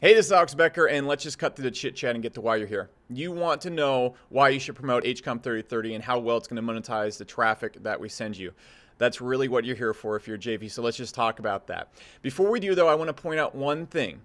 Hey, this is Alex Becker, and let's just cut through the chit chat and get to why you're here. You want to know why you should promote HCOM 3030 and how well it's going to monetize the traffic that we send you. That's really what you're here for if you're a JV, so let's just talk about that. Before we do, though, I want to point out one thing.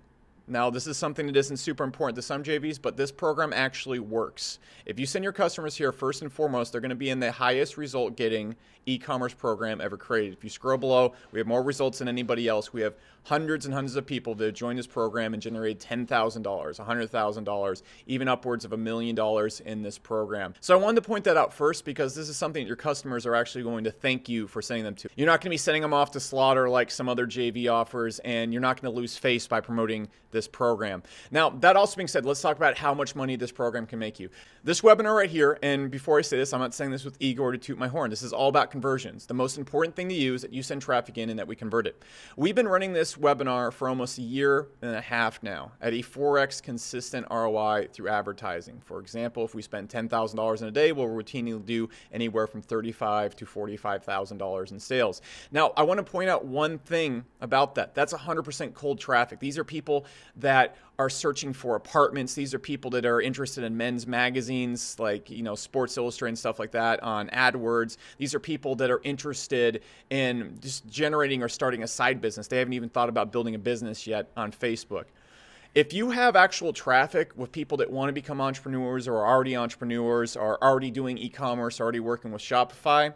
Now, this is something that isn't super important to some JVs, but this program actually works. If you send your customers here, first and foremost, they're going to be in the highest result getting e-commerce program ever created. If you scroll below, we have more results than anybody else. We have hundreds and hundreds of people that have joined this program and generated $10,000, $100,000, even upwards of $1 million in this program. So I wanted to point that out first because this is something that your customers are actually going to thank you for sending them to. You're not going to be sending them off to slaughter like some other JV offers, and you're not going to lose face by promoting this program. Now, that also being said, let's talk about how much money this program can make you. This webinar right here, and before I say this, I'm not saying this with ego or to toot my horn. This is all about conversions. The most important thing to you is that you send traffic in and that we convert it. We've been running this webinar for almost a year and a half now at a 4x consistent ROI through advertising. For example, if we spend $10,000 in a day, we'll routinely do anywhere from $35,000 to $45,000 in sales. Now, I want to point out one thing about that. That's 100% cold traffic. These are people that are searching for apartments. These are people that are interested in men's magazines like, Sports Illustrated and stuff like that on AdWords. These are people that are interested in just generating or starting a side business. They haven't even thought about building a business yet on Facebook. If you have actual traffic with people that want to become entrepreneurs or are already entrepreneurs or already doing e-commerce, already working with Shopify,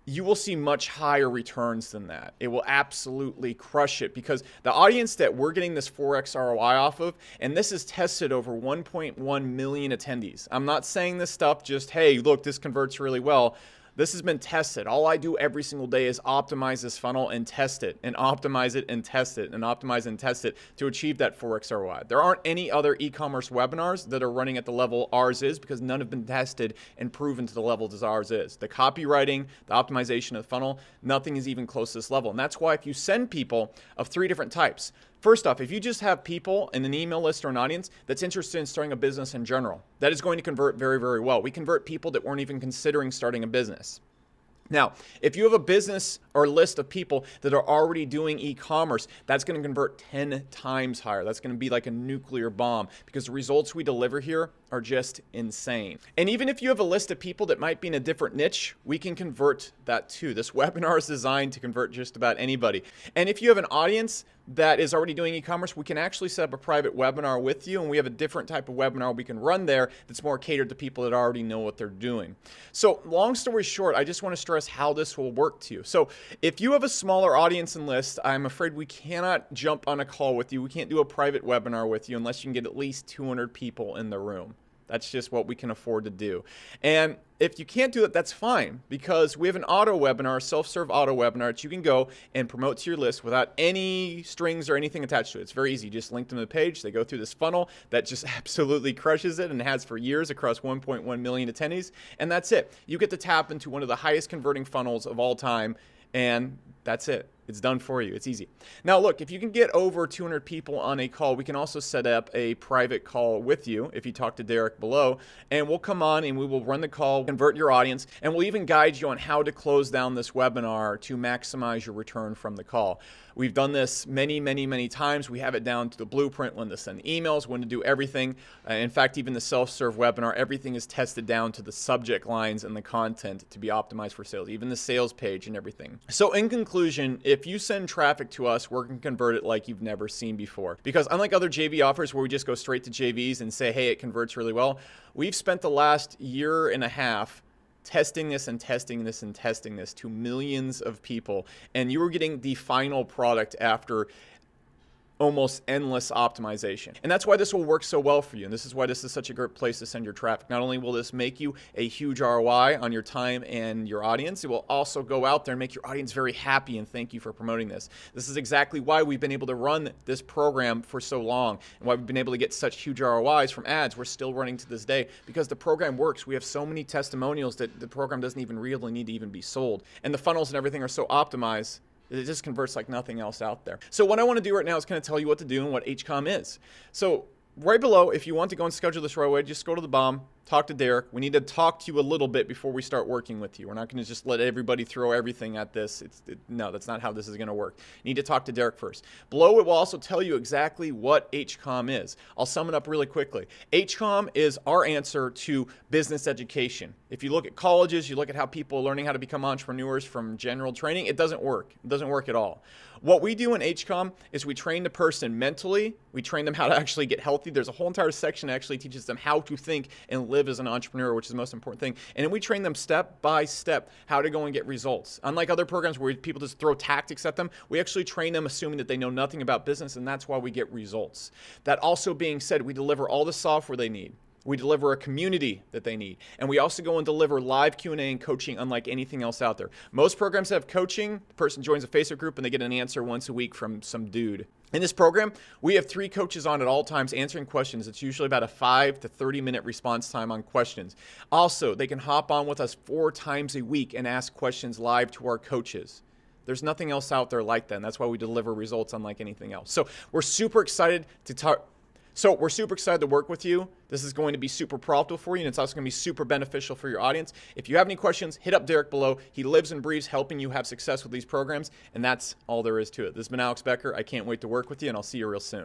you will see much higher returns than that. It will absolutely crush it because the audience that we're getting this 4x ROI off of, and this is tested over 1.1 million attendees. I'm not saying this stuff just, hey, look, this converts really well. This has been tested. All I do every single day is optimize this funnel and test it and optimize it and test it and optimize and test it to achieve that 4x ROI. There aren't any other e-commerce webinars that are running at the level ours is because none have been tested and proven to the level that ours is. The copywriting, the optimization of the funnel, nothing is even close to this level. And that's why if you send people of 3 different types, first off, if you just have people in an email list or an audience that's interested in starting a business in general, that is going to convert very, very well. We convert people that weren't even considering starting a business. Now, if you have a business or list of people that are already doing e-commerce, that's going to convert 10 times higher. That's going to be like a nuclear bomb because the results we deliver here are just insane. And even if you have a list of people that might be in a different niche, we can convert that too. This webinar is designed to convert just about anybody. And if you have an audience that is already doing e-commerce, we can actually set up a private webinar with you, and we have a different type of webinar we can run there that's more catered to people that already know what they're doing. So long story short, I just want to stress how this will work to you. So if you have a smaller audience and list, I'm afraid we cannot jump on a call with you. We can't do a private webinar with you unless you can get at least 200 people in the room. That's just what we can afford to do. And if you can't do it, that's fine because we have an auto webinar, self-serve auto webinar that you can go and promote to your list without any strings or anything attached to it. It's very easy. You just link them to the page. They go through this funnel that just absolutely crushes it and has for years across 1.1 million attendees. And that's it. You get to tap into one of the highest converting funnels of all time. And that's it. It's done for you. It's easy. Now, look, if you can get over 200 people on a call, we can also set up a private call with you if you talk to Derek below, and we'll come on and we will run the call, convert your audience, and we'll even guide you on how to close down this webinar to maximize your return from the call. We've done this many, many, many times. We have it down to the blueprint, when to send emails, when to do everything. In fact, even the self-serve webinar, everything is tested down to the subject lines and the content to be optimized for sales, even the sales page and everything. So in conclusion, if you send traffic to us, we're going to convert it like you've never seen before. Because unlike other JV offers where we just go straight to JVs and say, hey, it converts really well, we've spent the last year and a half testing this and testing this and testing this to millions of people. And you are getting the final product after almost endless optimization. And that's why this will work so well for you. And this is why this is such a great place to send your traffic. Not only will this make you a huge ROI on your time and your audience, it will also go out there and make your audience very happy and thank you for promoting this. This is exactly why we've been able to run this program for so long and why we've been able to get such huge ROIs from ads. We're still running to this day because the program works. We have so many testimonials that the program doesn't even really need to even be sold. And the funnels and everything are so optimized it just converts like nothing else out there. So what I want to do right now is kind of tell you what to do and what HCOM is. So right below, if you want to go and schedule this right away, just go to the bottom, talk to Derek. We need to talk to you a little bit before we start working with you. We're not going to just let everybody throw everything at this. No, that's not how this is going to work. You need to talk to Derek first. Below, it will also tell you exactly what HCOM is. I'll sum it up really quickly. HCOM is our answer to business education. If you look at colleges, you look at how people are learning how to become entrepreneurs from general training, it doesn't work. It doesn't work at all. What we do in HCOM is we train the person mentally. We train them how to actually get healthy. There's a whole entire section that actually teaches them how to think and live as an entrepreneur, which is the most important thing. And then we train them step by step how to go and get results. Unlike other programs where people just throw tactics at them, we actually train them assuming that they know nothing about business, and that's why we get results. That also being said, we deliver all the software they need. We deliver a community that they need. And we also go and deliver live Q&A and coaching unlike anything else out there. Most programs have coaching. The person joins a Facebook group and they get an answer once a week from some dude. In this program, we have 3 coaches on at all times answering questions. It's usually about a 5 to 30-minute response time on questions. Also, they can hop on with us 4 times a week and ask questions live to our coaches. There's nothing else out there like that, and that's why we deliver results unlike anything else. So we're super excited to work with you. This is going to be super profitable for you, and it's also going to be super beneficial for your audience. If you have any questions, hit up Derek below. He lives and breathes helping you have success with these programs, and that's all there is to it. This has been Alex Becker. I can't wait to work with you, and I'll see you real soon.